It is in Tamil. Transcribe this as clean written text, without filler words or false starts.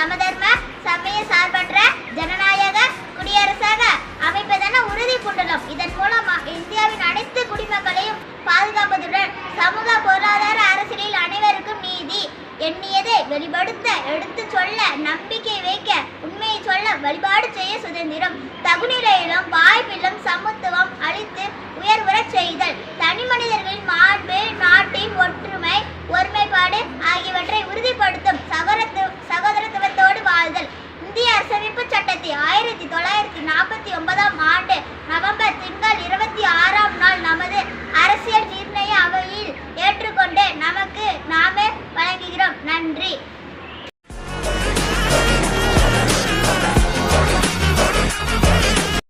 சமதர்ம சமய சார்பற்ற ஜனநாயக குடியரசாக அமைப்பதென உறுதி பூண்டுள்ளோம். இதன் மூலம் இந்தியாவின் அனைத்து குடிமக்களையும் பாதுகாப்பதுடன் சமூக பொருளாதார அரசியலில் அனைவருக்கும் நீதி எண்ணியதை வெளிப்படுத்த, எடுத்து சொல்ல, நம்பிக்கை வைக்க, உண்மையை சொல்ல, வழிபாடு செய்ய சுதந்திரம், தகுநிலையிலும் வாய்ப்பிலும் சமத்துவம் அளித்து உயர்வுறச் செய்தல், தனி மனிதர்களின் மாண்பு, நாட்டின் ஒற்றுமை, ஒருமைப்பாடு ஆகியவற்றை உறுதிப்படுத்தும் சகோதரத்துவத்தோடு வாழ்தல். இந்திய அரசமைப்பு சட்டத்தை 1949 ஆண்டு நவம்பர் திங்கள் 26ஆம் நாள் நமது அரசியல் நிர்ணய அவையில் ஏற்றுக்கொண்டு நமக்கு நாமே வழங்குகிறோம். நன்றி.